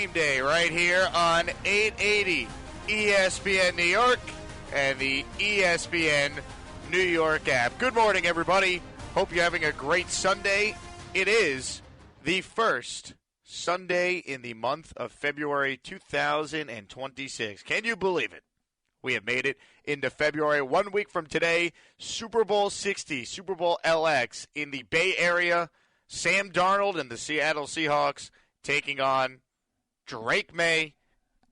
game day right here on 880 ESPN New York and the ESPN New York app. Good morning, everybody. Hope you're having a great Sunday. It is the first Sunday in the month of February 2026. Can you believe it? We have made it into February. 1 week from today, Super Bowl 60, Super Bowl LX in the Bay Area. Sam Darnold and the Seattle Seahawks taking on Drake May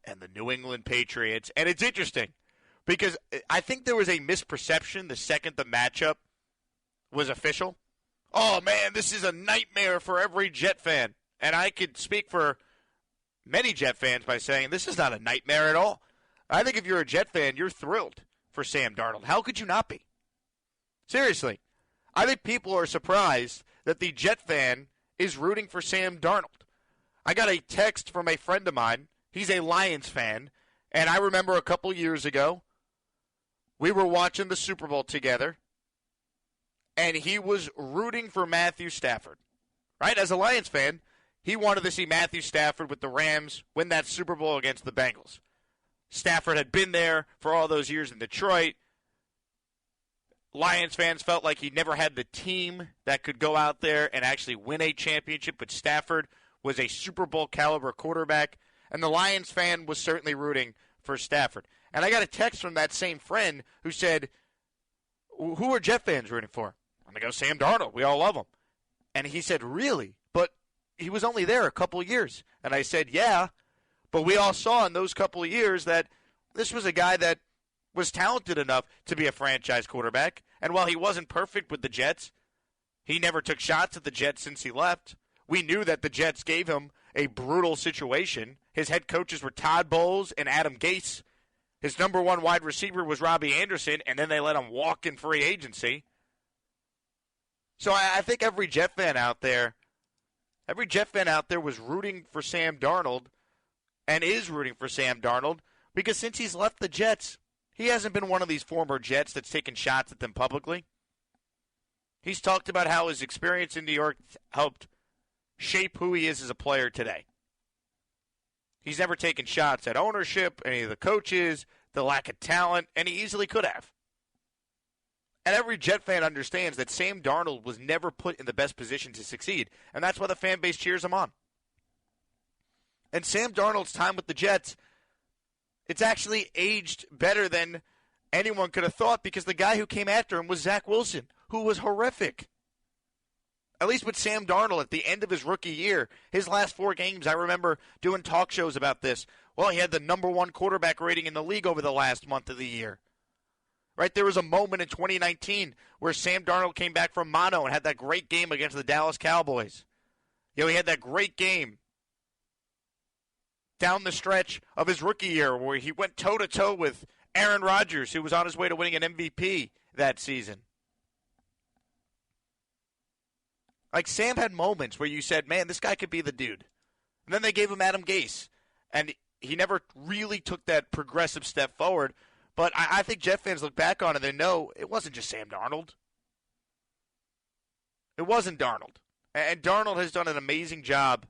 and the New England Patriots. And it's interesting because I think there was a misperception the second the matchup was official. Oh, man, this is a nightmare for every Jet fan. And I could speak for many Jet fans by saying this is not a nightmare at all. I think if you're a Jet fan, you're thrilled for Sam Darnold. How could you not be? Seriously. I think people are surprised that the Jet fan is rooting for Sam Darnold. I got a text from a friend of mine. He's a Lions fan. And I remember a couple years ago, we were watching the Super Bowl together. And he was rooting for Matthew Stafford. Right? As a Lions fan, he wanted to see Matthew Stafford with the Rams win that Super Bowl against the Bengals. Stafford had been there for all those years in Detroit. Lions fans felt like he never had the team that could go out there and actually win a championship, but Stafford was a Super Bowl caliber quarterback, and the Lions fan was certainly rooting for Stafford. And I got a text from that same friend who said, who are Jet fans rooting for? And I go, Sam Darnold. We all love him. And he said, really? But he was only there a couple of years. And I said, yeah, but we all saw in those couple of years that this was a guy that was talented enough to be a franchise quarterback. And while he wasn't perfect with the Jets, he never took shots at the Jets since he left. We knew that the Jets gave him a brutal situation. His head coaches were Todd Bowles and Adam Gase. His number one wide receiver was Robbie Anderson, and then they let him walk in free agency. So I think every Jet fan out there was rooting for Sam Darnold and is rooting for Sam Darnold because since he's left the Jets, he hasn't been one of these former Jets that's taken shots at them publicly. He's talked about how his experience in New York helped shape who he is as a player today. He's never taken shots at ownership, any of the coaches, the lack of talent, and he easily could have. And every Jet fan understands that Sam Darnold was never put in the best position to succeed, and that's why the fan base cheers him on. And Sam Darnold's time with the Jets, it's actually aged better than anyone could have thought because the guy who came after him was Zach Wilson, who was horrific. At least with Sam Darnold at the end of his rookie year, his last 4 games, I remember doing talk shows about this. Well, he had the number 1 quarterback rating in the league over the last month of the year. Right, there was a moment in 2019 where Sam Darnold came back from mono and had that great game against the Dallas Cowboys. He had that great game down the stretch of his rookie year where he went toe-to-toe with Aaron Rodgers, who was on his way to winning an MVP that season. Like, Sam had moments where you said, man, this guy could be the dude. And then they gave him Adam Gase, and he never really took that progressive step forward. But I think Jet fans look back on it and they know it wasn't just Sam Darnold. It wasn't Darnold. And Darnold has done an amazing job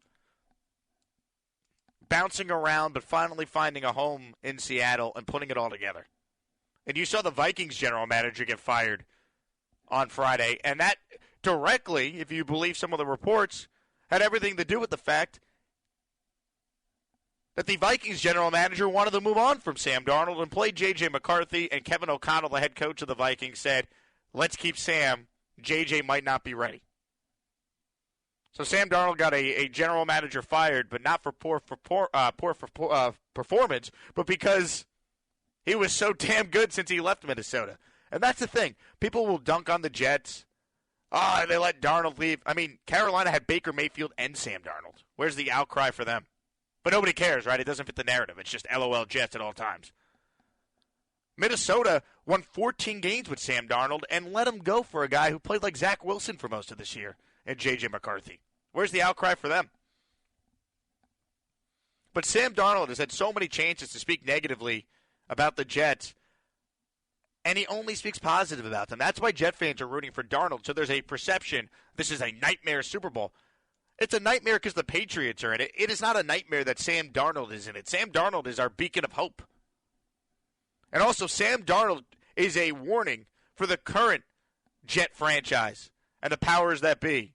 bouncing around but finally finding a home in Seattle and putting it all together. And you saw the Vikings general manager get fired on Friday. And that directly, if you believe some of the reports, had everything to do with the fact that the Vikings general manager wanted to move on from Sam Darnold and play J.J. McCarthy, and Kevin O'Connell, the head coach of the Vikings, said, let's keep Sam. J.J. might not be ready. So Sam Darnold got a general manager fired, but not for poor performance, but because he was so damn good since he left Minnesota. And that's the thing. People will dunk on the Jets. They let Darnold leave. I mean, Carolina had Baker Mayfield and Sam Darnold. Where's the outcry for them? But nobody cares, right? It doesn't fit the narrative. It's just LOL Jets at all times. Minnesota won 14 games with Sam Darnold and let him go for a guy who played like Zach Wilson for most of this year and J.J. McCarthy. Where's the outcry for them? But Sam Darnold has had so many chances to speak negatively about the Jets, and he only speaks positive about them. That's why Jet fans are rooting for Darnold. So there's a perception this is a nightmare Super Bowl. It's a nightmare because the Patriots are in it. It is not a nightmare that Sam Darnold is in it. Sam Darnold is our beacon of hope. And also, Sam Darnold is a warning for the current Jet franchise and the powers that be.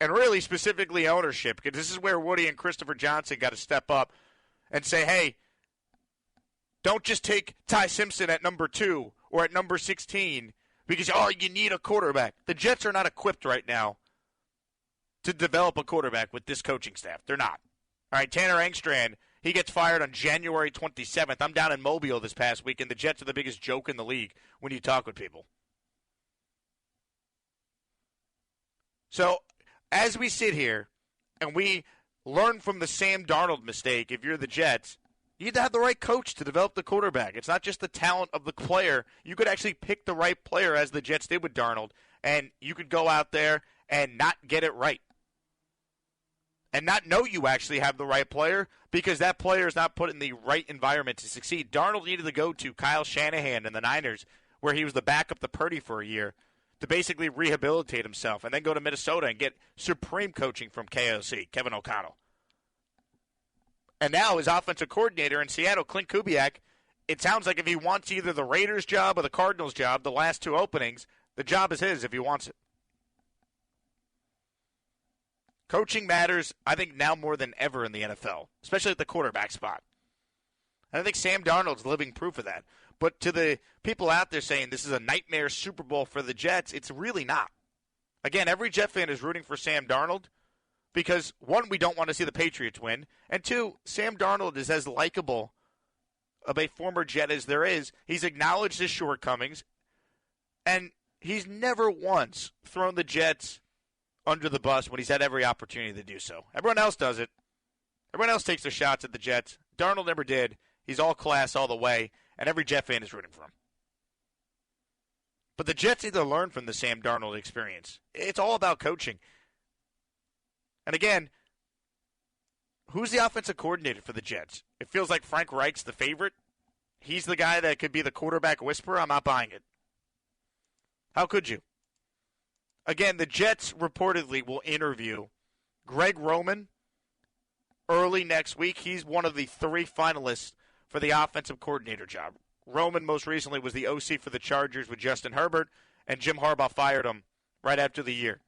And really specifically ownership, because this is where Woody and Christopher Johnson got to step up and say, hey, don't just take Ty Simpson at number 2 or at number 16 because, you need a quarterback. The Jets are not equipped right now to develop a quarterback with this coaching staff. They're not. All right, Tanner Engstrand, he gets fired on January 27th. I'm down in Mobile this past week, and the Jets are the biggest joke in the league when you talk with people. So as we sit here and we learn from the Sam Darnold mistake, if you're the Jets, you need to have the right coach to develop the quarterback. It's not just the talent of the player. You could actually pick the right player, as the Jets did with Darnold, and you could go out there and not get it right. And not know you actually have the right player because that player is not put in the right environment to succeed. Darnold needed to go to Kyle Shanahan and the Niners, where he was the backup to Purdy for a year, to basically rehabilitate himself, and then go to Minnesota and get supreme coaching from KOC, Kevin O'Connell. And now his offensive coordinator in Seattle, Clint Kubiak, it sounds like if he wants either the Raiders job or the Cardinals job, the last 2 openings, the job is his if he wants it. Coaching matters, I think, now more than ever in the NFL, especially at the quarterback spot. And I think Sam Darnold's living proof of that. But to the people out there saying this is a nightmare Super Bowl for the Jets, it's really not. Again, every Jet fan is rooting for Sam Darnold because, 1, we don't want to see the Patriots win, and 2, Sam Darnold is as likable of a former Jet as there is. He's acknowledged his shortcomings, and he's never once thrown the Jets under the bus when he's had every opportunity to do so. Everyone else does it. Everyone else takes their shots at the Jets. Darnold never did. He's all class all the way, and every Jet fan is rooting for him. But the Jets need to learn from the Sam Darnold experience. It's all about coaching. And again, who's the offensive coordinator for the Jets? It feels like Frank Reich's the favorite. He's the guy that could be the quarterback whisperer. I'm not buying it. How could you? Again, the Jets reportedly will interview Greg Roman early next week. He's one of the 3 finalists for the offensive coordinator job. Roman most recently was the OC for the Chargers with Justin Herbert, and Jim Harbaugh fired him right after the year.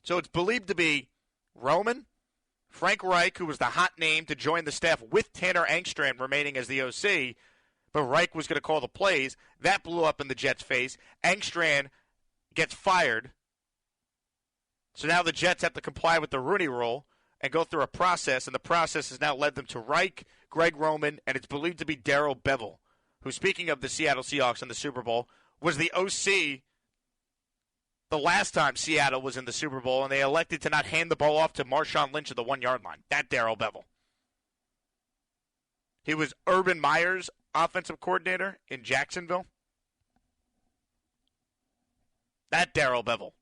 So it's believed to be Roman, Frank Reich, who was the hot name to join the staff with Tanner Engstrand remaining as the OC, but Reich was going to call the plays. That blew up in the Jets' face. Engstrand gets fired. So now the Jets have to comply with the Rooney Rule and go through a process, and the process has now led them to Reich, Greg Roman, and it's believed to be Darrell Bevel, who, speaking of the Seattle Seahawks in the Super Bowl, was the OC the last time Seattle was in the Super Bowl, and they elected to not hand the ball off to Marshawn Lynch at the 1-yard line. That Darrell Bevel. He was Urban Meyer's offensive coordinator in Jacksonville. That Darrell Bevel.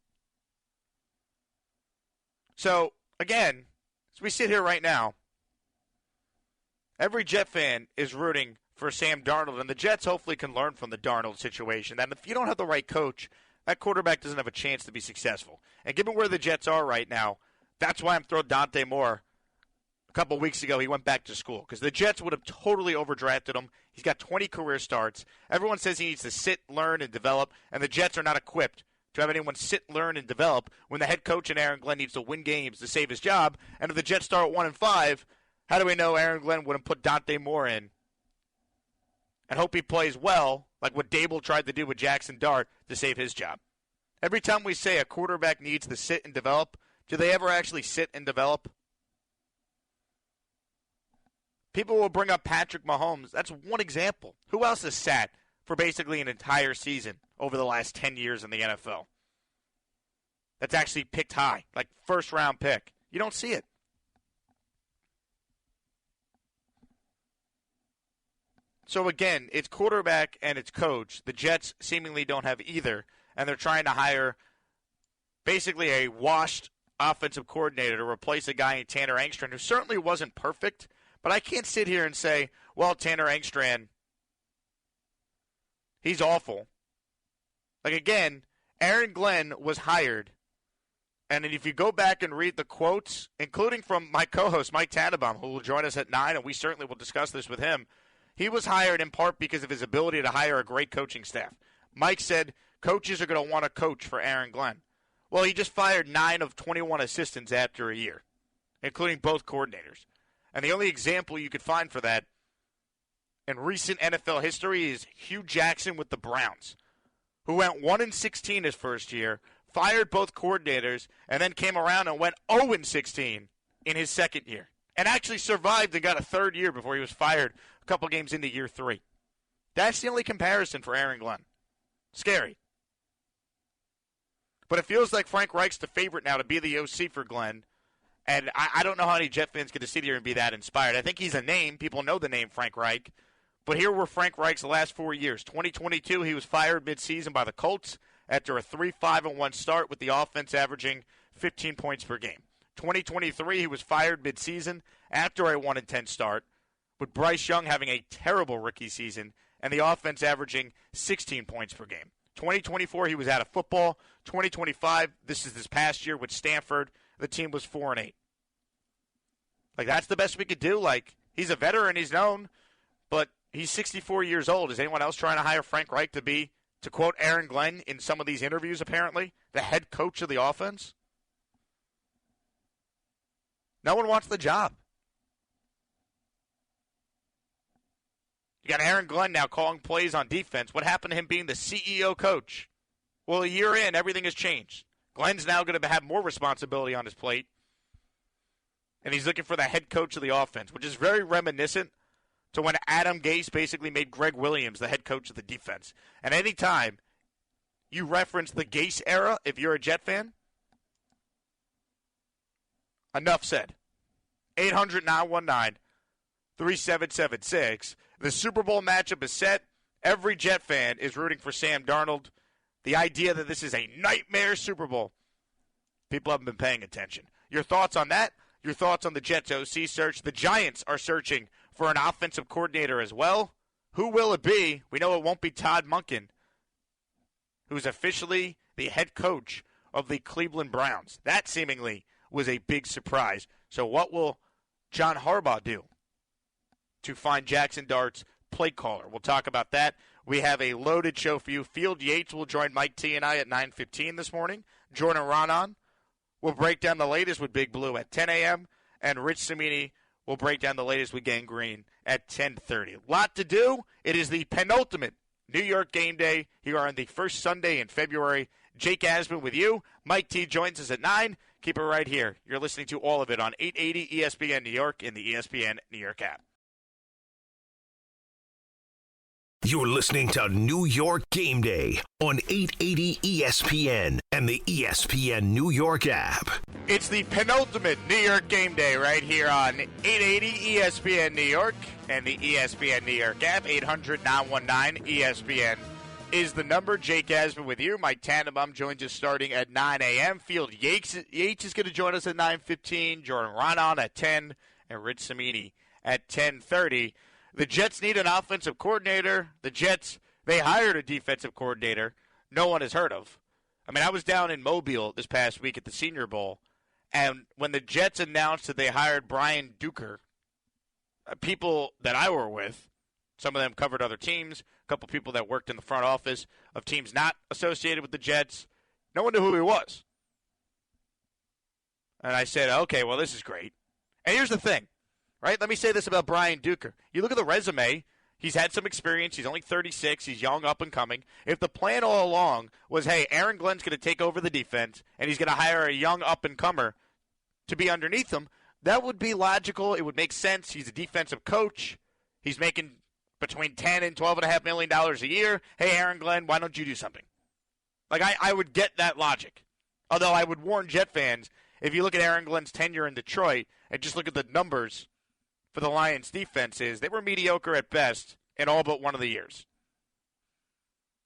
So, again, as we sit here right now, every Jet fan is rooting for Sam Darnold, and the Jets hopefully can learn from the Darnold situation, that if you don't have the right coach, that quarterback doesn't have a chance to be successful. And given where the Jets are right now, that's why I'm throwing Dante Moore. A couple of weeks ago, he went back to school because the Jets would have totally overdrafted him. He's got 20 career starts. Everyone says he needs to sit, learn, and develop, and the Jets are not equipped to have anyone sit, learn, and develop when the head coach in Aaron Glenn needs to win games to save his job. And if the Jets start 1-5, how do we know Aaron Glenn wouldn't put Dante Moore in and hope he plays well, like what Dable tried to do with Jackson Dart to save his job? Every time we say a quarterback needs to sit and develop, do they ever actually sit and develop? People will bring up Patrick Mahomes. That's one example. Who else has sat for basically an entire season over the last 10 years in the NFL? That's actually picked high, like first-round pick. You don't see it. So, again, it's quarterback and it's coach. The Jets seemingly don't have either, and they're trying to hire basically a washed offensive coordinator to replace a guy in Tanner Engstrand, who certainly wasn't perfect, but I can't sit here and say, well, Tanner Engstrand, he's awful. Like, again, Aaron Glenn was hired And if you go back and read the quotes, including from my co-host, Mike Tannenbaum, who will join us at 9, and we certainly will discuss this with him, he was hired in part because of his ability to hire a great coaching staff. Mike said coaches are going to want to coach for Aaron Glenn. Well, he just fired 9 of 21 assistants after a year, including both coordinators. And the only example you could find for that in recent NFL history is Hugh Jackson with the Browns, who went 1-16 his first year, fired both coordinators, and then came around and went 0-16 in his second year, and actually survived and got a third year before he was fired a couple games into year 3. That's the only comparison for Aaron Glenn. Scary. But it feels like Frank Reich's the favorite now to be the OC for Glenn, and I don't know how many Jet fans get to sit here and be that inspired. I think he's a name. People know the name Frank Reich. But here were Frank Reich's last 4 years. 2022, he was fired midseason by the Colts after a 3-5-1 start with the offense averaging 15 points per game. 2023, he was fired midseason after a 1-10 start, with Bryce Young having a terrible rookie season and the offense averaging 16 points per game. 2024, he was out of football. 2025, this is this past year with Stanford, the team was 4-8. Like, that's the best we could do. Like, he's a veteran, he's known, but he's 64 years old. Is anyone else trying to hire Frank Reich to be, to quote Aaron Glenn in some of these interviews apparently, the head coach of the offense? No one wants the job. You got Aaron Glenn now calling plays on defense. What happened to him being the CEO coach? Well, a year in, everything has changed. Glenn's now going to have more responsibility on his plate, and he's looking for the head coach of the offense, which is very reminiscent to when Adam Gase basically made Greg Williams the head coach of the defense. And any time you reference the Gase era, if you're a Jet fan, enough said. 800-919-3776. The Super Bowl matchup is set. Every Jet fan is rooting for Sam Darnold. The idea that this is a nightmare Super Bowl, people haven't been paying attention. Your thoughts on that? Your thoughts on the Jets OC search? The Giants are searching for an offensive coordinator as well. Who will it be? We know it won't be Todd Monken, who's officially the head coach of the Cleveland Browns. That seemingly was a big surprise. So what will John Harbaugh do to find Jackson Dart's play caller? We'll talk about that. We have a loaded show for you. Field Yates will join Mike T and I at 9:15 this morning. Jordan Ronan will break down the latest with Big Blue at 10 a.m., and Rich Cimini will break down the latest with Gang Green at 10:30. Lot to do. It is the penultimate New York game day here on the first Sunday in February. Jake Asman with you. Mike T joins us at 9. Keep it right here. You're listening to all of it on 880 ESPN New York in the ESPN New York app. You're listening to New York Game Day on 880 ESPN and the ESPN New York app. It's the penultimate New York Game Day right here on 880 ESPN New York and the ESPN New York app. 800-919-ESPN is the number. Jake Asman with you. Mike Tannenbaum joins us starting at 9 a.m. Field Yates is going to join us at 9:15. Jordan Ronan at 10 and Rich Cimini at 10:30. The Jets need an offensive coordinator. The Jets, they hired a defensive coordinator no one has heard of. I mean, I was down in Mobile this past week at the Senior Bowl, and when the Jets announced that they hired Brian Duker, people that I were with, some of them covered other teams, a couple people that worked in the front office of teams not associated with the Jets, no one knew who he was. And I said, okay, well, this is great. And here's the thing. Right? Let me say this about Brian Duker. You look at the resume, he's had some experience. He's only 36. He's young, up and coming. If the plan all along was, hey, Aaron Glenn's going to take over the defense, and he's going to hire a young up-and-comer to be underneath him, that would be logical. It would make sense. He's a defensive coach. He's making between $10 and $12.5 million a year. Hey, Aaron Glenn, why don't you do something? Like, I would get that logic. Although I would warn Jet fans, if you look at Aaron Glenn's tenure in Detroit and just look at the numbers for the Lions' defenses, they were mediocre at best in all but one of the years.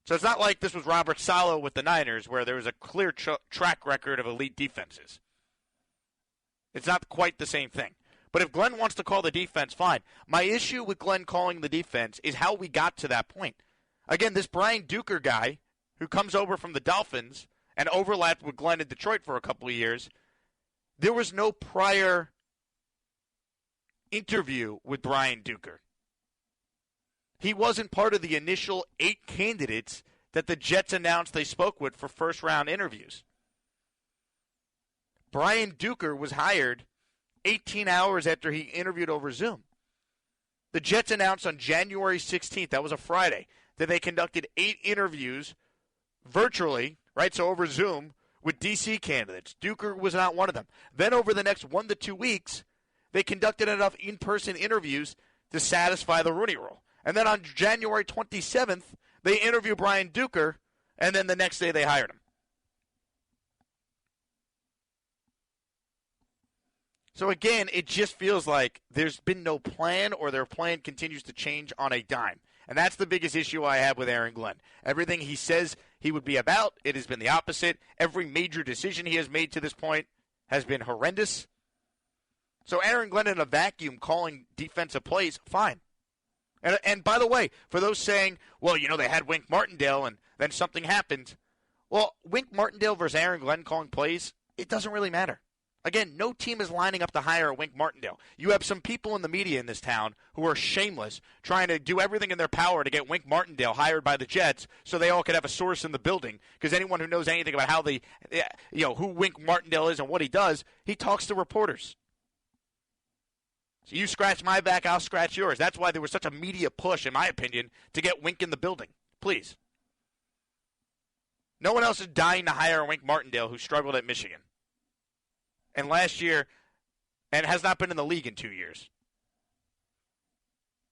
So it's not like this was Robert Saleh with the Niners, where there was a clear track record of elite defenses. It's not quite the same thing. But if Glenn wants to call the defense, fine. My issue with Glenn calling the defense is how we got to that point. Again, this Brian Duker guy, who comes over from the Dolphins and overlapped with Glenn in Detroit for a couple of years, there was no prior interview with Brian Duker. He wasn't part of the initial 8 candidates that the Jets announced they spoke with for first-round interviews. Brian Duker was hired 18 hours after he interviewed over Zoom. The Jets announced on January 16th, that was a Friday, that they conducted 8 interviews virtually, right, so over Zoom, with D.C. candidates. Duker was not one of them. Then over the next 1 to 2 weeks, they conducted enough in-person interviews to satisfy the Rooney Rule. And then on January 27th, they interview Brian Duker, and then the next day they hired him. So again, it just feels like there's been no plan, or their plan continues to change on a dime. And that's the biggest issue I have with Aaron Glenn. Everything he says he would be about, it has been the opposite. Every major decision he has made to this point has been horrendous. So Aaron Glenn in a vacuum calling defensive plays, fine. And by the way, for those saying, well, you know, they had Wink Martindale and then something happened. Well, Wink Martindale versus Aaron Glenn calling plays, it doesn't really matter. Again, no team is lining up to hire a Wink Martindale. You have some people in the media in this town who are shameless, trying to do everything in their power to get Wink Martindale hired by the Jets so they all could have a source in the building. Because anyone who knows anything about how who Wink Martindale is and what he does, he talks to reporters. So you scratch my back, I'll scratch yours. That's why there was such a media push, in my opinion, to get Wink in the building. Please. No one else is dying to hire a Wink Martindale who struggled at Michigan. And last year, and has not been in the league in 2 years.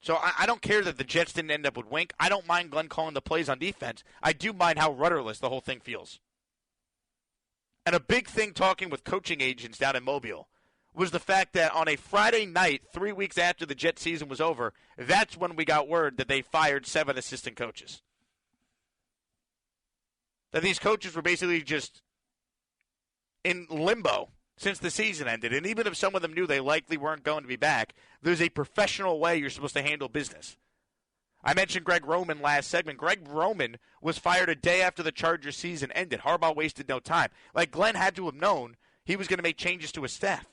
So I don't care that the Jets didn't end up with Wink. I don't mind Glenn calling the plays on defense. I do mind how rudderless the whole thing feels. And a big thing talking with coaching agents down in Mobile was the fact that on a Friday night, 3 weeks after the Jet season was over, that's when we got word that they fired 7 assistant coaches. That these coaches were basically just in limbo since the season ended. And even if some of them knew they likely weren't going to be back, there's a professional way you're supposed to handle business. I mentioned Greg Roman last segment. Greg Roman was fired a day after the Chargers season ended. Harbaugh wasted no time. Like, Glenn had to have known he was going to make changes to his staff.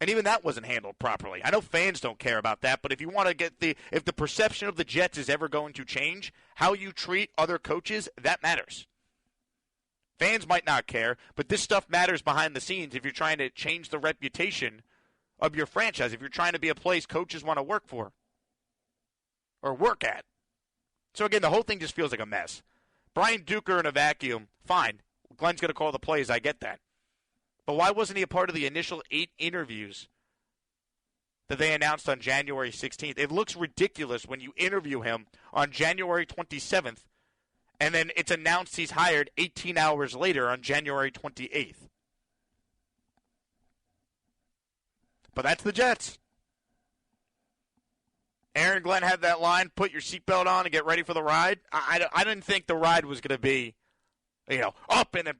And even that wasn't handled properly. I know fans don't care about that, but if you want to get if the perception of the Jets is ever going to change, how you treat other coaches, that matters. Fans might not care, but this stuff matters behind the scenes if you're trying to change the reputation of your franchise, if you're trying to be a place coaches want to work for or work at. So again, the whole thing just feels like a mess. Brian Duker in a vacuum, fine. Glenn's going to call the plays, I get that. But why wasn't he a part of the initial 8 interviews that they announced on January 16th? It looks ridiculous when you interview him on January 27th, and then it's announced he's hired 18 hours later on January 28th. But that's the Jets. Aaron Glenn had that line, put your seatbelt on and get ready for the ride. I didn't think the ride was going to be, up and then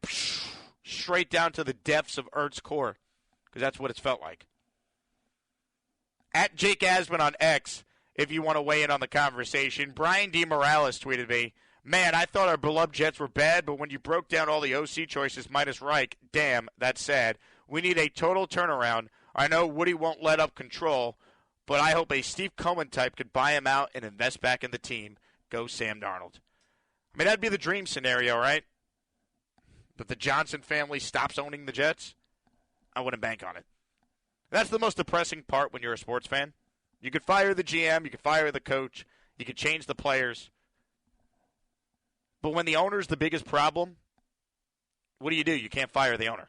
straight down to the depths of Earth's core, because that's what it's felt like. At Jake Asman on X, if you want to weigh in on the conversation, Brian D. Morales tweeted me, man, I thought our beloved Jets were bad, but when you broke down all the OC choices minus Reich, damn, that's sad. We need a total turnaround. I know Woody won't let up control, but I hope a Steve Cohen type could buy him out and invest back in the team. Go Sam Darnold. I mean, that'd be the dream scenario, right? That the Johnson family stops owning the Jets. I wouldn't bank on it. That's the most depressing part when you're a sports fan. You could fire the GM, you could fire the coach, you could change the players. But when the owner's the biggest problem, what do? You can't fire the owner.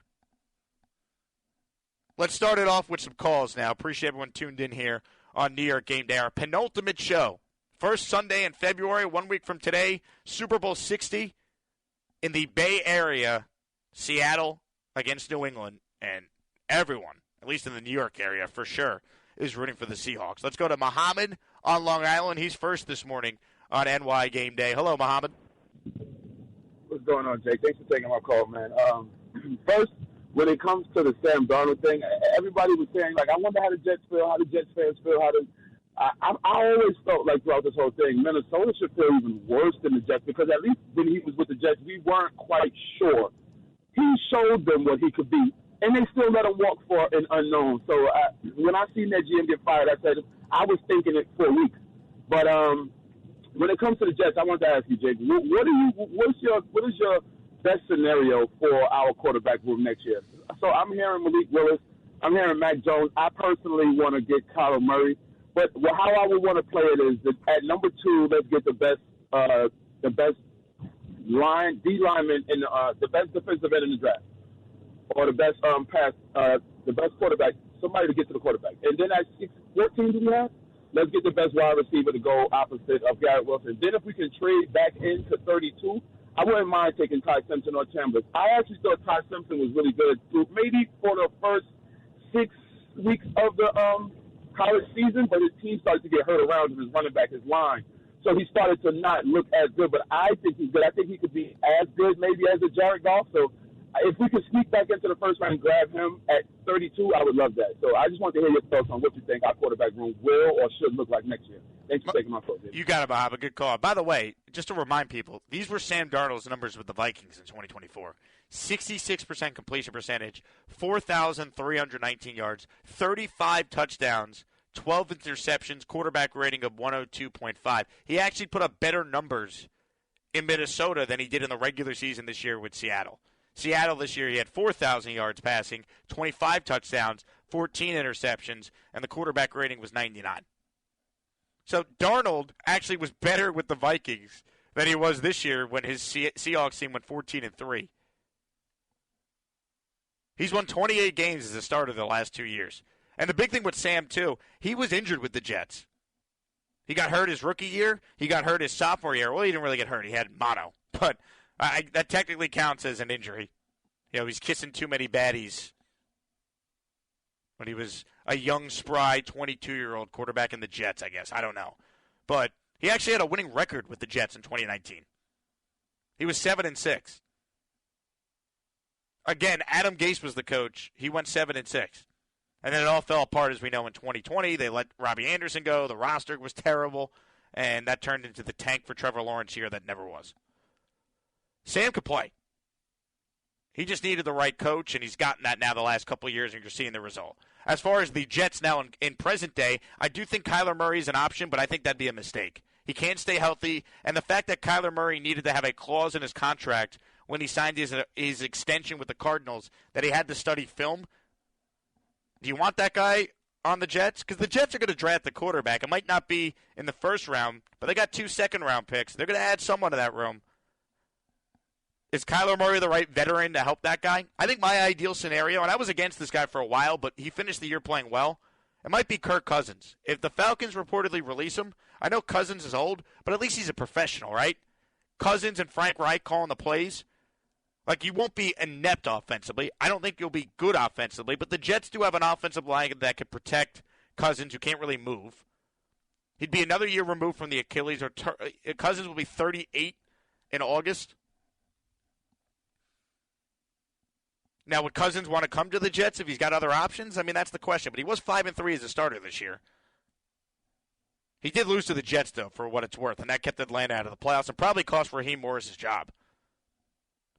Let's start it off with some calls now. Appreciate everyone tuned in here on New York Game Day, our penultimate show. First Sunday in February, 1 week from today, Super Bowl 60 in the Bay Area, Seattle against New England. And everyone, at least in the New York area for sure, is rooting for the Seahawks. Let's go to Muhammad on Long Island. He's first this morning on NY Game Day. Hello, Muhammad. What's going on, Jake? Thanks for taking my call, man. First, when it comes to the Sam Darnold thing, everybody was saying, like, I wonder how the Jets feel, how the Jets fans feel, how the I always felt like throughout this whole thing, Minnesota should feel even worse than the Jets because at least when he was with the Jets, we weren't quite sure. He showed them what he could be, and they still let him walk for an unknown. So when I seen that GM get fired, I said I was thinking it for weeks. But when it comes to the Jets, I want to ask you, Jake, what is your best scenario for our quarterback room next year? So I'm hearing Malik Willis, I'm hearing Mac Jones. I personally want to get Kyler Murray, but how I would want to play it is that at number 2, let's get the best D lineman and the best defensive end in the draft, or the best the best quarterback, somebody to get to the quarterback, and then at 14 do we have? Let's get the best wide receiver to go opposite of Garrett Wilson. Then if we can trade back into 32, I wouldn't mind taking Ty Simpson or Chambers. I actually thought Ty Simpson was really good, maybe for the first 6 weeks of the college season, but his team started to get hurt around him, his running back, his line. So he started to not look as good, but I think he's good. I think he could be as good maybe as a Jared Goff. So if we could sneak back into the first round and grab him at 32, I would love that. So I just want to hear your thoughts on what you think our quarterback room will or should look like next year. Thanks for taking my call. You got it, Bob. A good call. By the way, just to remind people, these were Sam Darnold's numbers with the Vikings in 2024. 66% completion percentage, 4,319 yards, 35 touchdowns, 12 interceptions, quarterback rating of 102.5. He actually put up better numbers in Minnesota than he did in the regular season this year with Seattle. Seattle this year, he had 4,000 yards passing, 25 touchdowns, 14 interceptions, and the quarterback rating was 99. So Darnold actually was better with the Vikings than he was this year when his Seahawks team went 14-3. He's won 28 games as a starter the last 2 years. And the big thing with Sam, too, he was injured with the Jets. He got hurt his rookie year. He got hurt his sophomore year. Well, he didn't really get hurt. He had mono. But that technically counts as an injury. You know, he's kissing too many baddies when he was a young, spry, 22-year-old quarterback in the Jets, I guess. I don't know. But he actually had a winning record with the Jets in 2019. He was 7-6. Again, Adam Gase was the coach. He went 7-6. And then it all fell apart, as we know, in 2020. They let Robbie Anderson go. The roster was terrible. And that turned into the tank for Trevor Lawrence here that never was. Sam could play. He just needed the right coach, and he's gotten that now the last couple of years, and you're seeing the result. As far as the Jets now in present day, I do think Kyler Murray is an option, but I think that'd be a mistake. He can't stay healthy, and the fact that Kyler Murray needed to have a clause in his contract when he signed his extension with the Cardinals that he had to study film. Do you want that guy on the Jets? Because the Jets are going to draft the quarterback. It might not be in the first round, but they got 2 second-round picks. They're going to add someone to that room. Is Kyler Murray the right veteran to help that guy? I think my ideal scenario, and I was against this guy for a while, but he finished the year playing well, it might be Kirk Cousins. If the Falcons reportedly release him, I know Cousins is old, but at least he's a professional, right? Cousins and Frank Reich calling the plays. Like, you won't be inept offensively. I don't think you'll be good offensively, but the Jets do have an offensive line that could protect Cousins, who can't really move. He'd be another year removed from the Achilles. Cousins will be 38 in August. Now, would Cousins want to come to the Jets if he's got other options? I mean, that's the question. But he was 5-3 as a starter this year. He did lose to the Jets, though, for what it's worth, and that kept Atlanta out of the playoffs and probably cost Raheem Morris his job.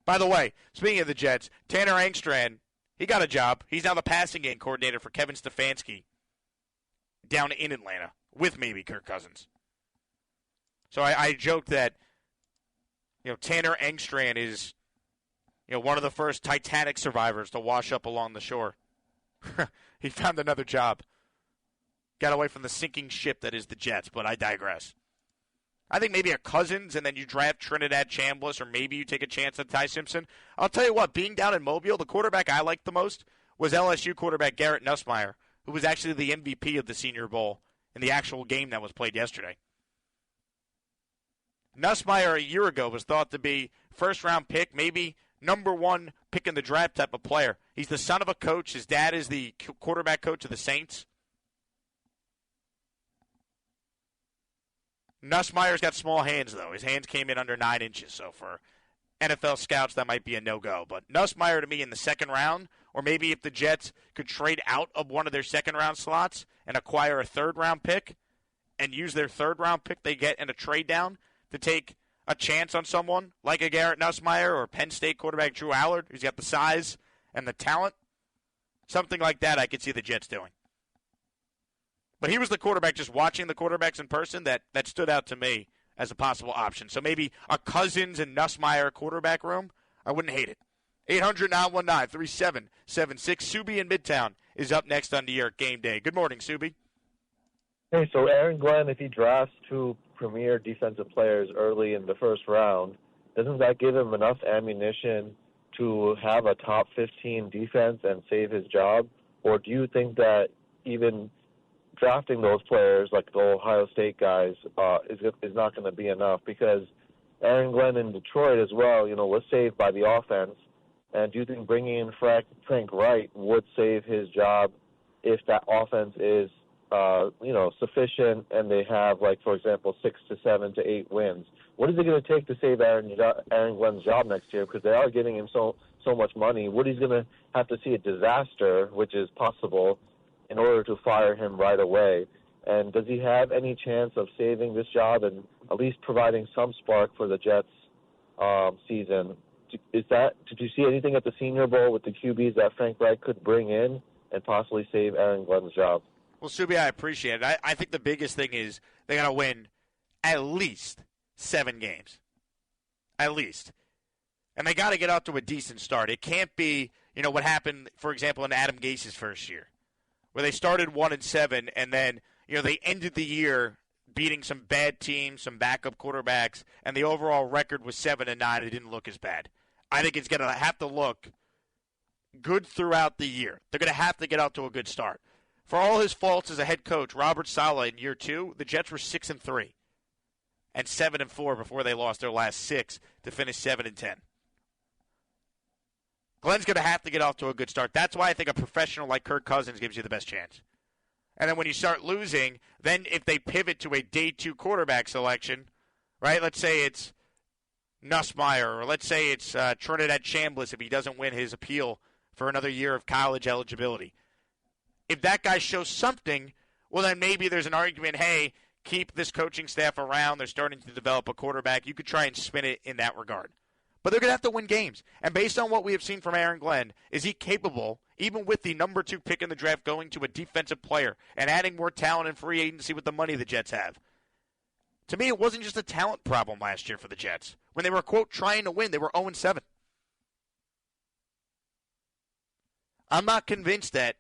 By the way, speaking of the Jets, Tanner Engstrand, he got a job. He's now the passing game coordinator for Kevin Stefanski down in Atlanta with maybe Kirk Cousins. So I joked that, Tanner Engstrand is, one of the first Titanic survivors to wash up along the shore. He found another job. Got away from the sinking ship that is the Jets, but I digress. I think maybe a Cousins, and then you draft Trinidad Chambliss, or maybe you take a chance on Ty Simpson. I'll tell you what, being down in Mobile, the quarterback I liked the most was LSU quarterback Garrett Nussmeier, who was actually the MVP of the Senior Bowl in the actual game that was played yesterday. Nussmeier a year ago was thought to be first-round pick, maybe number 1 pick in the draft type of player. He's the son of a coach. His dad is the quarterback coach of the Saints. Nussmeier's got small hands, though. His hands came in under 9 inches, so for NFL scouts, that might be a no-go. But Nussmeier, to me, in the second round, or maybe if the Jets could trade out of one of their second-round slots and acquire a third-round pick, and use their third-round pick they get in a trade down to take a chance on someone like a Garrett Nussmeier or Penn State quarterback Drew Allard, who's got the size and the talent, something like that I could see the Jets doing. But he was the quarterback, just watching the quarterbacks in person, that stood out to me as a possible option. So maybe a Cousins and Nussmeier quarterback room, I wouldn't hate it. 800-919-3776. Subi in Midtown is up next on New York Game Day. Good morning, Subi. Hey, so Aaron Glenn, if he drafts two premier defensive players early in the first round, doesn't that give him enough ammunition to have a top 15 defense and save his job? Or do you think that even drafting those players, like the Ohio State guys, is not going to be enough? Because Aaron Glenn in Detroit as well, was saved by the offense. And do you think bringing in Frank Wright would save his job if that offense is, sufficient and they have, like, for example, 6 to 7 to 8 wins? What is it going to take to save Aaron Glenn's job next year? Because they are giving him so much money. Woody's going to have to see a disaster, which is possible, in order to fire him right away. And does he have any chance of saving this job and at least providing some spark for the Jets season? Did you see anything at the Senior Bowl with the QBs that Frank Wright could bring in and possibly save Aaron Glenn's job? Well, Subi, I appreciate it. I think the biggest thing is they got to win at least 7 games. At least. And they got to get out to a decent start. It can't be, what happened, for example, in Adam Gase's first year, where they started 1-7 and then, they ended the year beating some bad teams, some backup quarterbacks, and the overall record was 7-9. It didn't look as bad. I think it's going to have to look good throughout the year. They're going to have to get out to a good start. For all his faults as a head coach, Robert Saleh in year 2, the Jets were 6-3 and 7-4 before they lost their last 6 to finish 7-10. Glenn's going to have to get off to a good start. That's why I think a professional like Kirk Cousins gives you the best chance. And then when you start losing, then if they pivot to a day 2 quarterback selection, right? Let's say it's Nussmeier, or let's say it's Trinidad Chambliss if he doesn't win his appeal for another year of college eligibility. If that guy shows something, well, then maybe there's an argument, hey, keep this coaching staff around. They're starting to develop a quarterback. You could try and spin it in that regard. But they're going to have to win games. And based on what we have seen from Aaron Glenn, is he capable, even with the number 2 pick in the draft, going to a defensive player and adding more talent in free agency with the money the Jets have? To me, it wasn't just a talent problem last year for the Jets. When they were, quote, trying to win, they were 0-7. I'm not convinced that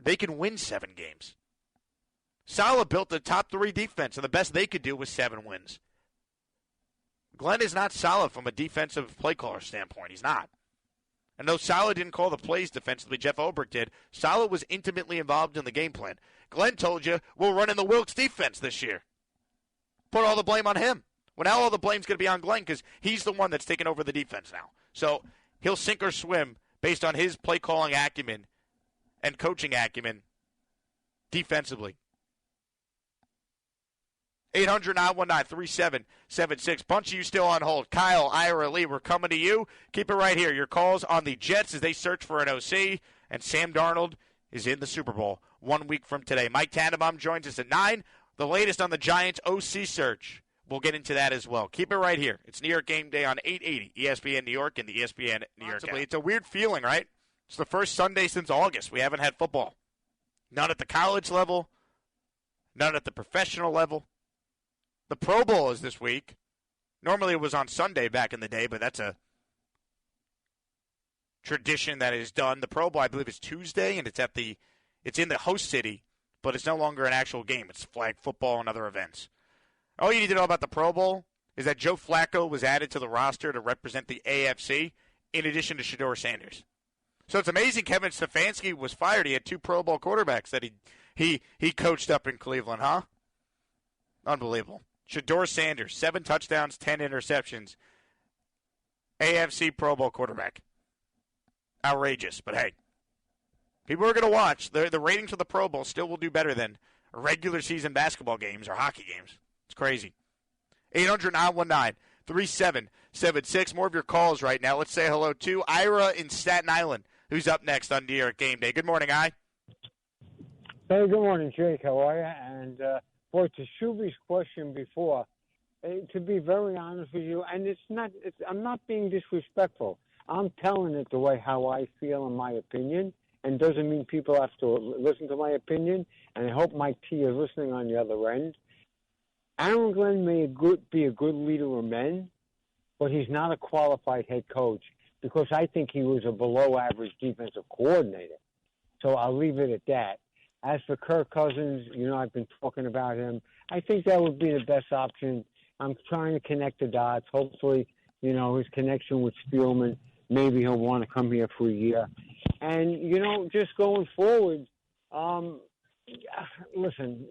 they can win 7 games. Saleh built the top 3 defense, and the best they could do was 7 wins. Glenn is not solid from a defensive play caller standpoint. He's not. And though Saleh didn't call the plays defensively, Jeff Ulbrich did, Saleh was intimately involved in the game plan. Glenn told you, we're running the Wilkes defense this year. Put all the blame on him. Well, now all the blame's going to be on Glenn because he's the one that's taking over the defense now. So he'll sink or swim based on his play calling acumen and coaching acumen defensively. 800-919-3776. Bunch of you still on hold. Kyle, Ira, Lee, we're coming to you. Keep it right here. Your calls on the Jets as they search for an OC. And Sam Darnold is in the Super Bowl 1 week from today. Mike Tannenbaum joins us at 9. The latest on the Giants OC search. We'll get into that as well. Keep it right here. It's New York Game Day on 880 ESPN New York and the ESPN New York app. It's a weird feeling, right? It's the first Sunday since August. We haven't had football. None at the college level. None at the professional level. The Pro Bowl is this week. Normally it was on Sunday back in the day, but that's a tradition that is done. The Pro Bowl, I believe, is Tuesday, and it's in the host city, but it's no longer an actual game. It's flag football and other events. All you need to know about the Pro Bowl is that Joe Flacco was added to the roster to represent the AFC in addition to Shedeur Sanders. So it's amazing Kevin Stefanski was fired. He had 2 Pro Bowl quarterbacks that he coached up in Cleveland, huh? Unbelievable. Shedeur Sanders, 7 touchdowns, 10 interceptions. AFC Pro Bowl quarterback. Outrageous, but hey. People are going to watch. The ratings for the Pro Bowl still will do better than regular season basketball games or hockey games. It's crazy. 800-919-3776. More of your calls right now. Let's say hello to Ira in Staten Island, who's up next on New York Game Day. Good morning, I. Hey, good morning, Jake. How are you? And Boy, to Shuby's question before, to be very honest with you, and I'm not being disrespectful. I'm telling it the way how I feel in my opinion, and doesn't mean people have to listen to my opinion. And I hope Mike T is listening on the other end. Aaron Glenn may be a good leader of men, but he's not a qualified head coach because I think he was a below-average defensive coordinator. So I'll leave it at that. As for Kirk Cousins, I've been talking about him. I think that would be the best option. I'm trying to connect the dots. Hopefully, his connection with Spielman, maybe he'll want to come here for a year. And, just going forward, listen,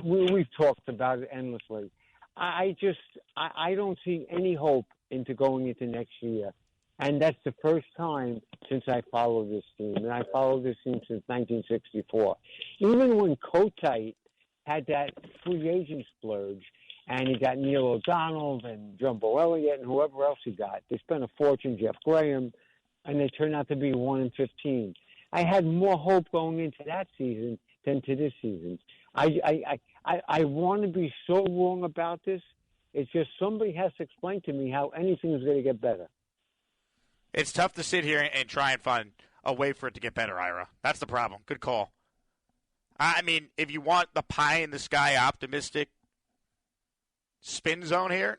we've talked about it endlessly. I don't see any hope into going into next year. And that's the first time since I followed this team. And I followed this team since 1964. Even when Kotite had that free agent splurge, and he got Neil O'Donnell and Jumbo Elliott and whoever else he got. They spent a fortune, Jeff Graham, and they turned out to be 1-15. I had more hope going into that season than to this season. I want to be so wrong about this. It's just somebody has to explain to me how anything is going to get better. It's tough to sit here and try and find a way for it to get better, Ira. That's the problem. Good call. I mean, if you want the pie-in-the-sky optimistic spin zone here,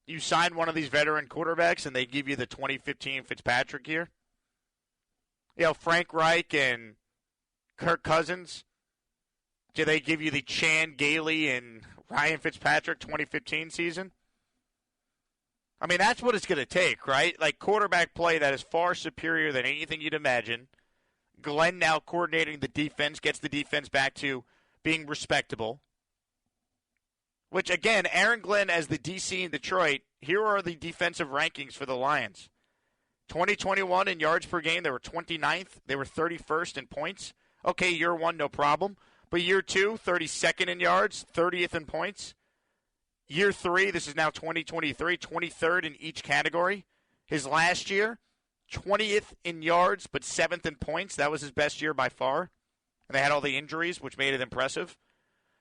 you sign one of these veteran quarterbacks and they give you the 2015 Fitzpatrick year. Frank Reich and Kirk Cousins, do they give you the Chan Gailey and Ryan Fitzpatrick 2015 season? I mean, that's what it's going to take, right? Like quarterback play that is far superior than anything you'd imagine. Glenn now coordinating the defense, gets the defense back to being respectable. Which, again, Aaron Glenn as the DC in Detroit, here are the defensive rankings for the Lions. 2021 in yards per game, they were 29th. They were 31st in points. Okay, year one, no problem. But year two, 32nd in yards, 30th in points. Year three, this is now 2023, 23rd in each category. His last year, 20th in yards, but 7th in points. That was his best year by far. And they had all the injuries, which made it impressive.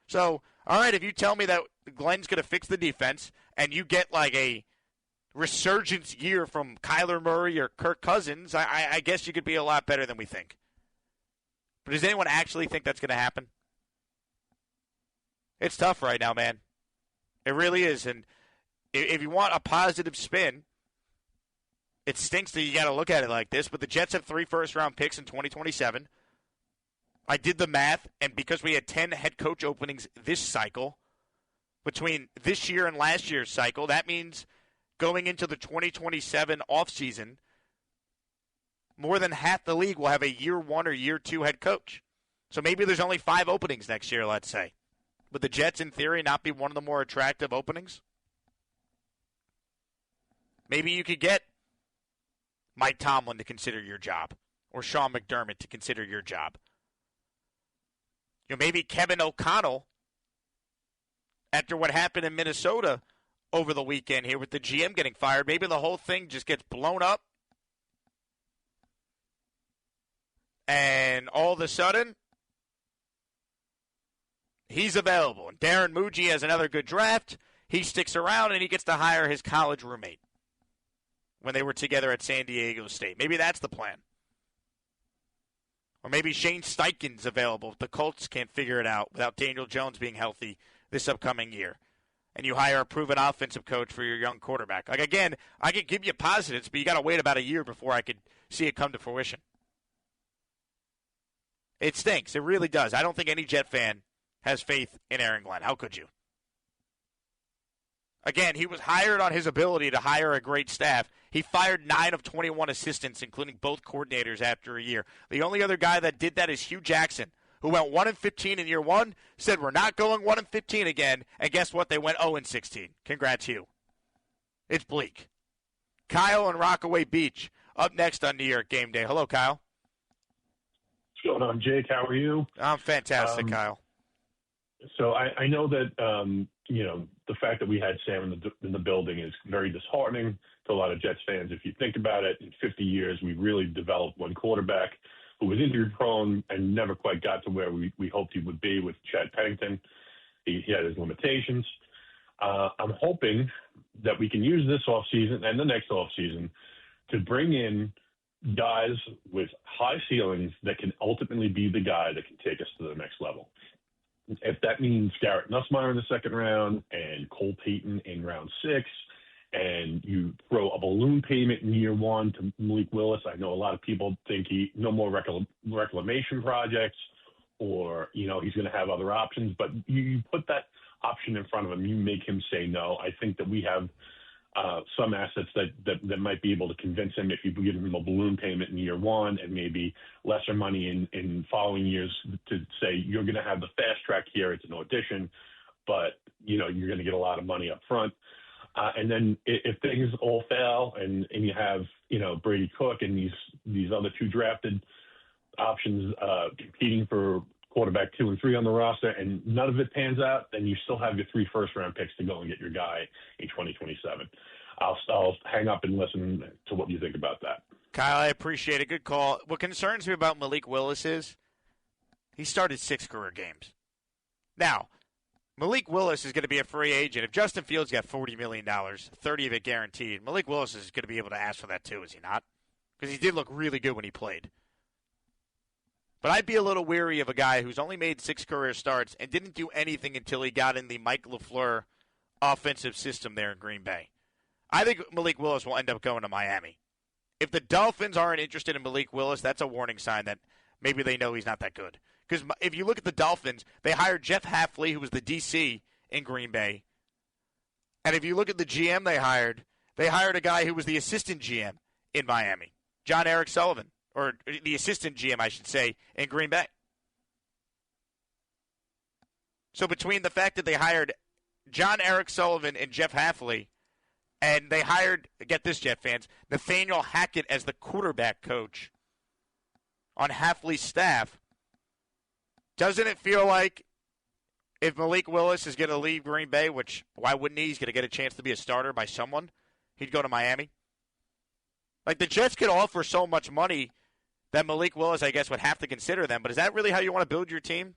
So, all right, if you tell me that Glenn's going to fix the defense and you get like a resurgence year from Kyler Murray or Kirk Cousins, I guess you could be a lot better than we think. But does anyone actually think that's going to happen? It's tough right now, man. It really is. And if you want a positive spin, it stinks that you got to look at it like this, but the Jets have 3 first-round picks in 2027. I did the math, and because we had 10 head coach openings this cycle, between this year and last year's cycle, that means going into the 2027 offseason, more than half the league will have a year one or year two head coach. So maybe there's only 5 openings next year, let's say. Would the Jets, in theory, not be one of the more attractive openings? Maybe you could get Mike Tomlin to consider your job, or Sean McDermott to consider your job. Maybe Kevin O'Connell, after what happened in Minnesota over the weekend here with the GM getting fired, maybe the whole thing just gets blown up. And all of a sudden, he's available. And Darren Muji has another good draft. He sticks around and he gets to hire his college roommate when they were together at San Diego State. Maybe that's the plan. Or maybe Shane Steichen's available if the Colts can't figure it out without Daniel Jones being healthy this upcoming year. And you hire a proven offensive coach for your young quarterback. Like, again, I could give you positives, but you got to wait about a year before I could see it come to fruition. It stinks. It really does. I don't think any Jet fan has faith in Aaron Glenn. How could you? Again, he was hired on his ability to hire a great staff. He fired 9 of 21 assistants, including both coordinators, after a year. The only other guy that did that is Hugh Jackson, who went 1-15 in year one, said we're not going 1-15 again, and guess what? They went 0-16. Congrats, Hugh. It's Bleak. Kyle in Rockaway Beach up next on New York Game Day. Hello, Kyle. What's going on, Jake? How are you? I'm fantastic, Kyle. So I know that, the fact that we had Sam in the building is very disheartening to a lot of Jets fans. If you think about it, in 50 years, we've really developed one quarterback. who was injury prone and never quite got to where we hoped he would be with Chad Pennington. He had his limitations. I'm hoping that we can use this offseason and the next offseason to bring in guys with high ceilings that can ultimately be the guy that can take us to the next level. If that means Garrett Nussmeier in the second round and Cole Payton in round 6, and you throw a balloon payment in year 1 to Malik Willis, I know a lot of people think no more reclamation projects, or he's going to have other options, but you put that option in front of him, you make him say no. I think that we have some assets that might be able to convince him if you give him a balloon payment in year 1 and maybe lesser money in following years to say you're going to have the fast track here. It's an audition, but you're going to get a lot of money up front. And then if things all fail and you have Brady Cook and these other 2 drafted options competing for quarterback 2 and 3 on the roster, and none of it pans out, then you still have your 3 first-round picks to go and get your guy in 2027. I'll hang up and listen to what you think about that. Kyle, I appreciate it. Good call. What concerns me about Malik Willis is he started 6 career games. Now, Malik Willis is going to be a free agent. If Justin Fields got $40 million, 30 of it guaranteed, Malik Willis is going to be able to ask for that too, is he not? Because he did look really good when he played. But I'd be a little weary of a guy who's only made 6 career starts and didn't do anything until he got in the Mike LaFleur offensive system there in Green Bay. I think Malik Willis will end up going to Miami. If the Dolphins aren't interested in Malik Willis, that's a warning sign that maybe they know he's not that good. Because if you look at the Dolphins, they hired Jeff Hafley, who was the DC in Green Bay. And if you look at the GM they hired a guy who was the assistant GM in Miami, John Eric Sullivan. Or the assistant GM, I should say, in Green Bay. So between the fact that they hired John Eric Sullivan and Jeff Hafley, and they hired, get this, Jet fans, Nathaniel Hackett as the quarterback coach on Hafley's staff, doesn't it feel like if Malik Willis is going to leave Green Bay, which why wouldn't he? He's going to get a chance to be a starter by someone. He'd go to Miami. Like the Jets could offer so much money that Malik Willis, I guess, would have to consider them. But is that really how you want to build your team?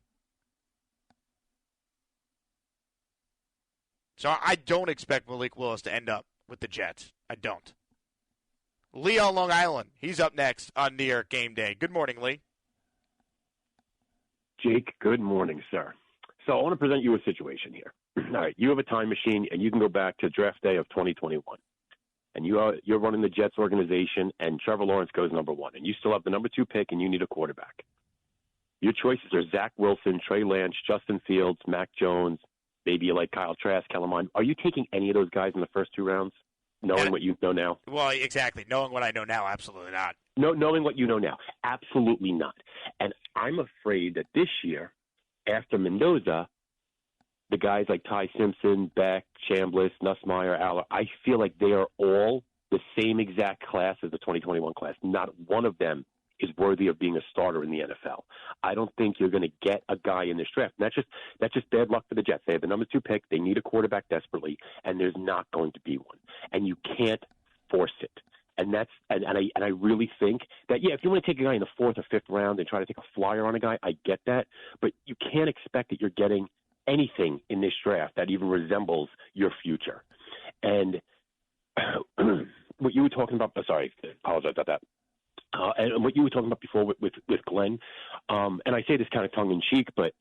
So I don't expect Malik Willis to end up with the Jets. I don't. Lee on Long Island. He's up next on New York Game Day. Good morning, Lee. Jake, good morning, sir. So I want to present you a situation here. All right, you have a time machine, and you can go back to draft day of 2021. And you're running the Jets organization, and Trevor Lawrence goes number 1, and you still have the number 2 pick, and you need a quarterback. Your choices are Zach Wilson, Trey Lance, Justin Fields, Mac Jones, maybe you like Kyle Trask, Kellen Mond. Are you taking any of those guys in the first 2 rounds, knowing what you know now? Well, exactly. Knowing what I know now, absolutely not. No, knowing what you know now, absolutely not. And I'm afraid that this year, after Mendoza, the guys like Ty Simpson, Beck, Chambliss, Nussmeier, Aller, I feel like they are all the same exact class as the 2021 class. Not one of them is worthy of being a starter in the NFL. I don't think you're going to get a guy in this draft. And that's just bad luck for the Jets. They have the number 2 pick. They need a quarterback desperately, and there's not going to be one. And you can't force it. And I really think that, if you want to take a guy in the 4th or 5th round and try to take a flyer on a guy, I get that. But you can't expect that you're getting anything in this draft that even resembles your future. And what you were talking about, sorry, I apologize about that. And what you were talking about before with Glenn, and I say this kind of tongue-in-cheek, but,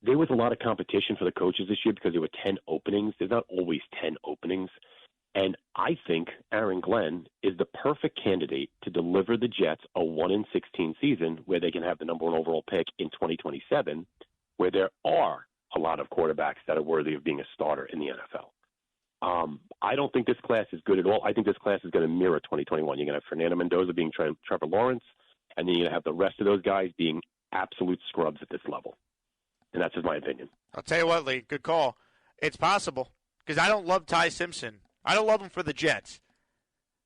there was a lot of competition for the coaches this year because there were 10 openings. There's not always 10 openings. And I think Aaron Glenn is the perfect candidate to deliver the Jets a 1-16 season where they can have the number 1 overall pick in 2027, where there are a lot of quarterbacks that are worthy of being a starter in the NFL. I don't think this class is good at all. I think this class is going to mirror 2021. You're going to have Fernando Mendoza being Trevor Lawrence, and then you're going to have the rest of those guys being absolute scrubs at this level. And that's just my opinion. I'll tell you what, Lee, good call. It's possible because I don't love Ty Simpson. I don't love him for the Jets.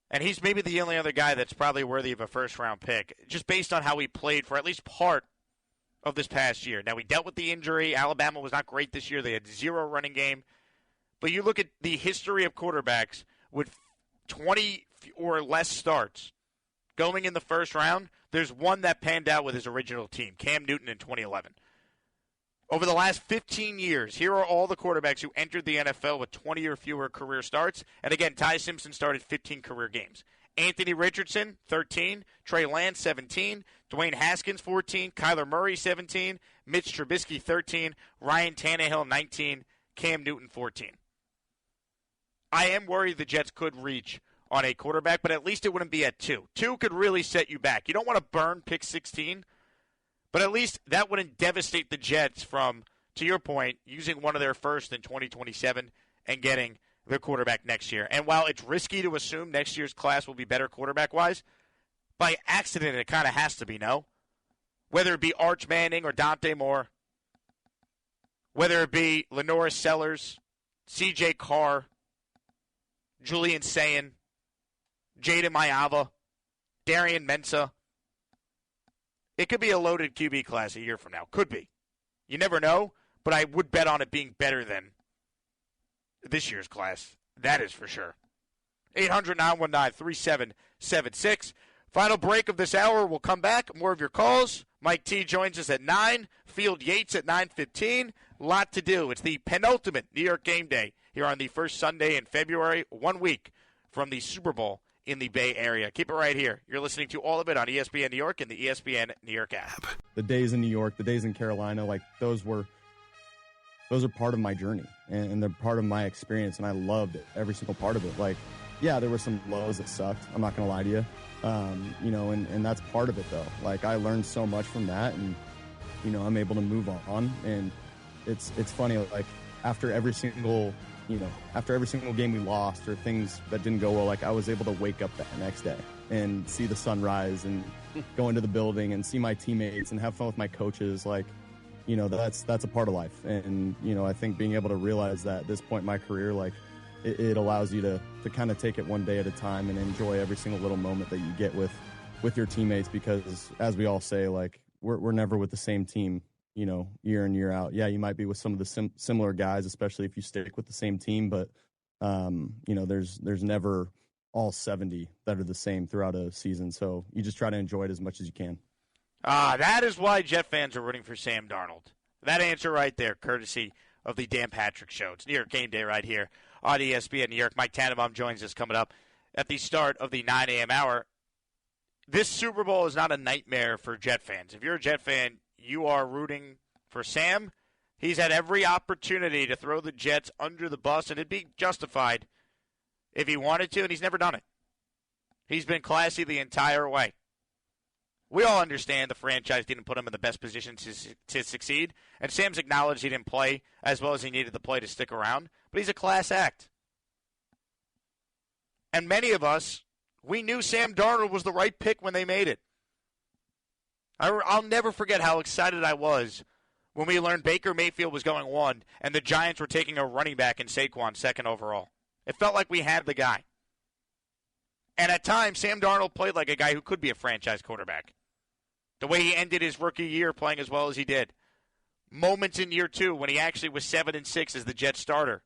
And he's maybe the only other guy that's probably worthy of a first-round pick, just based on how he played for at least part of this past year. Now, we dealt with the injury. Alabama was not great this year. They had 0 running game. But you look at the history of quarterbacks with 20 or less starts going in the first round, there's one that panned out with his original team, Cam Newton in 2011. Over the last 15 years, here are all the quarterbacks who entered the NFL with 20 or fewer career starts. And again, Ty Simpson started 15 career games. Anthony Richardson, 13. Trey Lance, 17. Dwayne Haskins, 14. Kyler Murray, 17. Mitch Trubisky, 13. Ryan Tannehill, 19. Cam Newton, 14. I am worried the Jets could reach on a quarterback, but at least it wouldn't be at 2. 2 could really set you back. You don't want to burn pick 16, but at least that wouldn't devastate the Jets from, to your point, using one of their first in 2027 and getting their quarterback next year. And while it's risky to assume next year's class will be better quarterback-wise, by accident it kind of has to be, no? Whether it be Arch Manning or Dante Moore, whether it be Lenoris Sellers, C.J. Carr, Julian Sayin, Jaden Mayava, Darian Mensah. It could be a loaded QB class a year from now. Could be. You never know, but I would bet on it being better than this year's class. That is for sure. 800-919-3776. Final break of this hour. We'll come back. More of your calls. Mike T joins us at 9. Field Yates at 9:15. Lot to do. It's the penultimate New York game day here on the first Sunday in February, 1 week from the Super Bowl in the Bay Area. Keep it right here. You're listening to all of it on ESPN New York and the ESPN New York app. The days in New York, the days in Carolina, like those are part of my journey and they're part of my experience, and I loved it, every single part of it. Like, yeah, there were some lows that sucked. I'm not going to lie to you. And that's part of it though. Like, I learned so much from that, and, I'm able to move on. And it's funny, like after every single game we lost or things that didn't go well, like I was able to wake up that next day and see the sunrise and go into the building and see my teammates and have fun with my coaches. Like, that's a part of life. And, I think being able to realize that at this point in my career, like it allows you to kind of take it one day at a time and enjoy every single little moment that you get with your teammates, because as we all say, like we're never with the same team, year in, year out. Yeah, you might be with some of the similar guys, especially if you stick with the same team, but, there's never all 70 that are the same throughout a season. So you just try to enjoy it as much as you can. That is why Jet fans are rooting for Sam Darnold. That answer right there, courtesy of the Dan Patrick Show. It's New York Game Day right here on ESPN New York. Mike Tannenbaum joins us coming up at the start of the 9 a.m. hour. This Super Bowl is not a nightmare for Jet fans. If you're a Jet fan, you are rooting for Sam. He's had every opportunity to throw the Jets under the bus, and it'd be justified if he wanted to, and he's never done it. He's been classy the entire way. We all understand the franchise didn't put him in the best position to succeed, and Sam's acknowledged he didn't play as well as he needed to play to stick around, but he's a class act. And many of us, we knew Sam Darnold was the right pick when they made it. I'll never forget how excited I was when we learned Baker Mayfield was going 1 and the Giants were taking a running back in Saquon 2nd overall. It felt like we had the guy. And at times, Sam Darnold played like a guy who could be a franchise quarterback. The way he ended his rookie year playing as well as he did. Moments in year 2 when he actually was 7-6 as the Jets starter.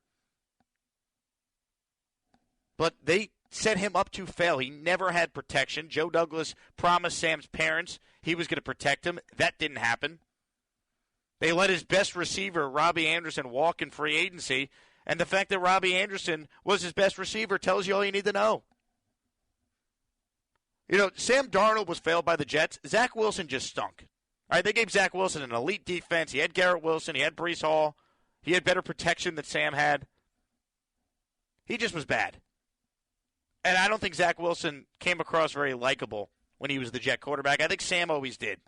But they set him up to fail. He never had protection. Joe Douglas promised Sam's parents he was going to protect him. That didn't happen. They let his best receiver, Robbie Anderson, walk in free agency. And the fact that Robbie Anderson was his best receiver tells you all you need to know. Sam Darnold was failed by the Jets. Zach Wilson just stunk. All right, they gave Zach Wilson an elite defense. He had Garrett Wilson. He had Breece Hall. He had better protection than Sam had. He just was bad. And I don't think Zach Wilson came across very likable when he was the Jet quarterback. I think Sam always did.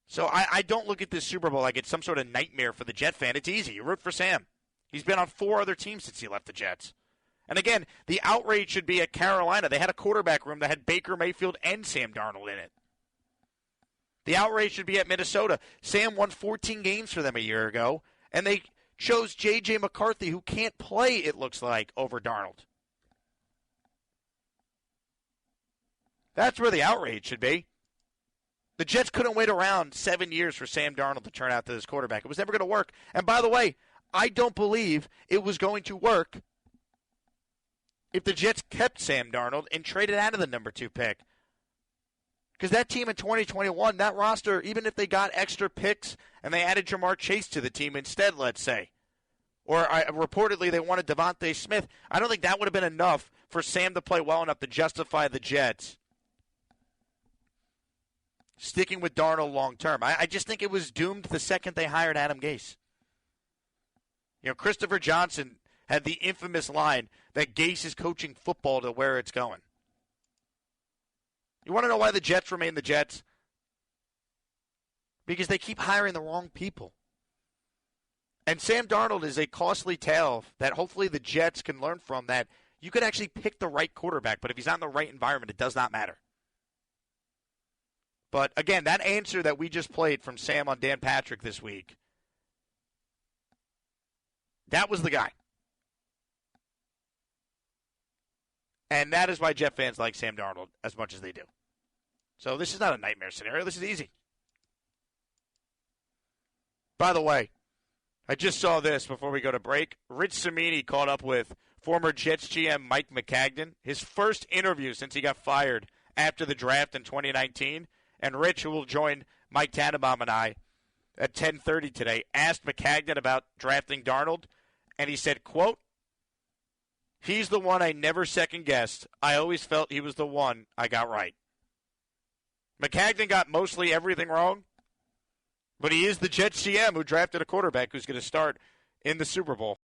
So I don't look at this Super Bowl like it's some sort of nightmare for the Jet fan. It's easy. You root for Sam. He's been on 4 other teams since he left the Jets. And again, the outrage should be at Carolina. They had a quarterback room that had Baker Mayfield and Sam Darnold in it. The outrage should be at Minnesota. Sam won 14 games for them a year ago, and they chose J.J. McCarthy, who can't play, it looks like, over Darnold. That's where the outrage should be. The Jets couldn't wait around 7 years for Sam Darnold to turn out to this quarterback. It was never going to work. And by the way, I don't believe it was going to work if the Jets kept Sam Darnold and traded out of the number 2 pick Because that team in 2021, that roster, even if they got extra picks and they added Jamar Chase to the team instead, let's say, or reportedly they wanted Devontae Smith, I don't think that would have been enough for Sam to play well enough to justify the Jets sticking with Darnold long term. I just think it was doomed the second they hired Adam Gase. You know, Christopher Johnson had the infamous line that Gase is coaching football to where it's going. You want to know why the Jets remain the Jets? Because they keep hiring the wrong people. And Sam Darnold is a costly tale that hopefully the Jets can learn from, that you could actually pick the right quarterback, but if he's not in the right environment, it does not matter. But again, that answer that we just played from Sam on Dan Patrick this week, that was the guy. And that is why Jet fans like Sam Darnold as much as they do. So this is not a nightmare scenario. This is easy. By the way, I just saw this before we go to break. Rich Cimini caught up with former Jets GM Mike McCagden, his first interview since he got fired after the draft in 2019. And Rich, who will join Mike Tannenbaum and I at 10:30 today, asked McCagden about drafting Darnold, and he said, quote, "He's the one I never second-guessed. I always felt he was the one I got right." McCagden got mostly everything wrong, but he is the Jets GM who drafted a quarterback who's going to start in the Super Bowl.